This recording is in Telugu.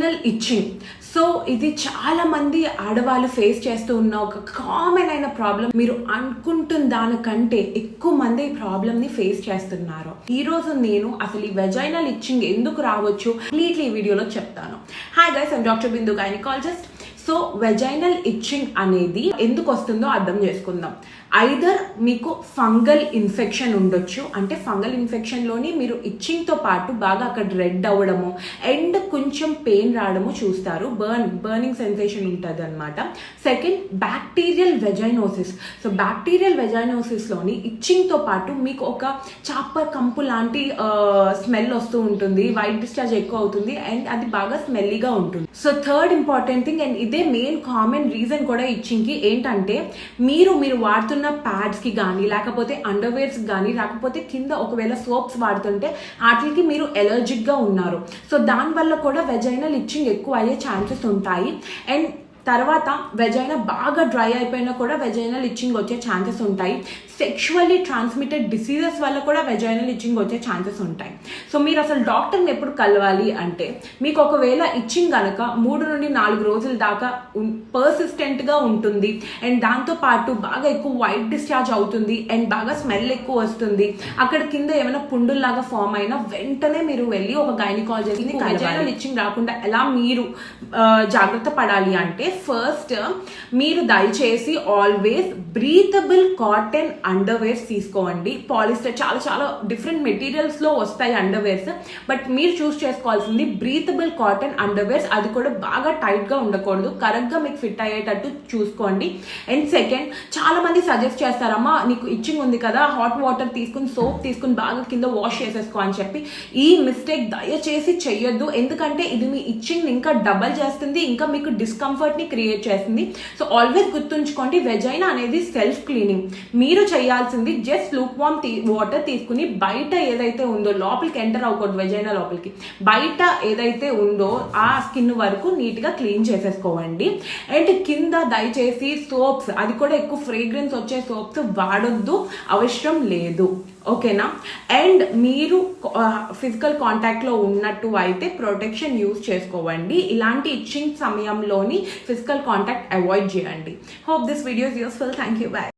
Vaginal itching. సో ఇది చాలా మంది ఆడవాళ్ళు ఫేస్ చేస్తూ ఉన్న ఒక కామన్ అయిన ప్రాబ్లం. మీరు అనుకుంటున్న దానికంటే ఎక్కువ మంది ఈ ప్రాబ్లమ్ ని ఫేస్ చేస్తున్నారు. ఈ రోజు నేను అసలు ఈ వెజైనల్ ఇచ్చింగ్ ఎందుకు రావచ్చు కంప్లీట్లీ ఈ వీడియోలో చెప్తాను. Hi guys, I'm doctor Bindu, gynaecologist. So vaginal itching అనేది ఎందుకు వస్తుందో అర్థం చేసుకుందాం. ఐదర్ మీకు ఫంగల్ ఇన్ఫెక్షన్ ఉండొచ్చు, అంటే ఫంగల్ ఇన్ఫెక్షన్లోని మీరు ఇచ్చింగ్తో పాటు బాగా అక్కడ రెడ్ అవ్వడము అండ్ కొంచెం పెయిన్ రావడము చూస్తారు, బర్నింగ్ సెన్సేషన్ ఉంటుంది అనమాట. Second, bacterial vaginosis. So bacterial వెజైనోసిస్లోని ఇచ్చింగ్తో పాటు మీకు ఒక చాప కంపు లాంటి స్మెల్ వస్తూ ఉంటుంది, వైట్ డిశ్చార్జ్ ఎక్కువ అవుతుంది అండ్ అది బాగా స్మెల్లీగా ఉంటుంది. So third important thing, and ఇదే మెయిన్ కామన్ రీజన్ కూడా ఇచ్చింగ్కి, ఏంటంటే మీరు వాడుతున్న ప్యాడ్స్కి కానీ లేకపోతే అండర్వేర్స్ కానీ లేకపోతే కింద ఒకవేళ సోప్స్ వాడుతుంటే వాటికి మీరు ఎలర్జిక్గా ఉన్నారు. సో దానివల్ల కూడా వెజైనల్ ఇచ్చింగ్ ఎక్కువ అయ్యే ఛాన్సెస్ ఉంటాయి. అండ్ తర్వాత వెజైనా బాగా డ్రై అయిపోయినా కూడా వెజైనల్ ఇచ్చింగ్ వచ్చే ఛాన్సెస్ ఉంటాయి. సెక్షువల్లీ ట్రాన్స్మిటెడ్ డిసీజెస్ వల్ల కూడా వెజైనల్ ఇచ్చింగ్ వచ్చే ఛాన్సెస్ ఉంటాయి. సో మీరు అసలు డాక్టర్ని ఎప్పుడు కలవాలి అంటే, మీకు ఒకవేళ ఇచ్చింగ్ కనుక 3 నుండి 4 రోజుల దాకా పర్సిస్టెంట్గా ఉంటుంది అండ్ దాంతోపాటు బాగా ఎక్కువ వైట్ డిశ్చార్జ్ అవుతుంది అండ్ బాగా స్మెల్ ఎక్కువ వస్తుంది, అక్కడ కింద ఏమైనా పుండుల్లాగా ఫామ్ అయినా వెంటనే మీరు వెళ్ళి ఒక గైనకాలజిస్ట్ని వెజైనల్ ఇచ్చింగ్ రాకుండా ఎలా మీరు జాగ్రత్త పడాలి అంటే, ఫస్ట్ మీరు దయచేసి ఆల్వేస్ బ్రీతబుల్ కాటన్ అండర్వేర్స్ తీసుకోండి. పాలిస్టర్ చాలా చాలా డిఫరెంట్ మెటీరియల్స్లో వస్తాయి అండర్వేర్స్, బట్ మీరు చూస్ చేసుకోవాల్సింది బ్రీతబుల్ కాటన్ అండర్వేర్స్. అది కూడా బాగా టైట్గా ఉండకూడదు, కరెక్ట్గా మీకు ఫిట్ అయ్యేటట్టు చూసుకోండి. అండ్ సెకండ్, చాలా మంది సజెస్ట్ చేస్తారమ్మా నీకు ఇచ్చింగ్ ఉంది కదా, హాట్ వాటర్ తీసుకుని సోప్ తీసుకుని బాగా కింద వాష్ చేసేసుకో అని చెప్పి. ఈ మిస్టేక్ దయచేసి చెయ్యొద్దు, ఎందుకంటే ఇది మీ ఇచ్చింగ్ ఇంకా డబల్ చేస్తుంది, ఇంకా మీకు డిస్కంఫర్ట్ని క్రియేట్ చేస్తుంది. సో ఆల్వేస్ గుర్తుంచుకోండి, వెజైనా అనేది సెల్ఫ్ క్లీనింగ్. మీరు చేయాల్సింది జస్ట్ లూక్ వామ్ వాటర్ తీసుకుని బయట ఏదైతే ఉందో, లోపలికి ఎంటర్ అవ్వకూడదు వెజైనా లోపలికి, బయట ఏదైతే ఉందో ఆ స్కిన్ వరకు నీట్గా క్లీన్ చేసేసుకోవండి. అండ్ కింద దయచేసి సోప్స్, అది కూడా ఎక్కువ ఫ్రేగ్రెన్స్ వచ్చే సోప్స్ వాడొద్దు, అవసరం లేదు, ఓకేనా. అండ్ మీరు ఫిజికల్ కాంటాక్ట్లో ఉన్నట్టు అయితే ప్రొటెక్షన్ యూజ్ చేసుకోవండి. ఇలాంటి ఇచ్చింగ్ సమయంలోని ఫిజికల్ కాంటాక్ట్ అవాయిడ్ చేయండి. Hope this video is useful. Thank you, by.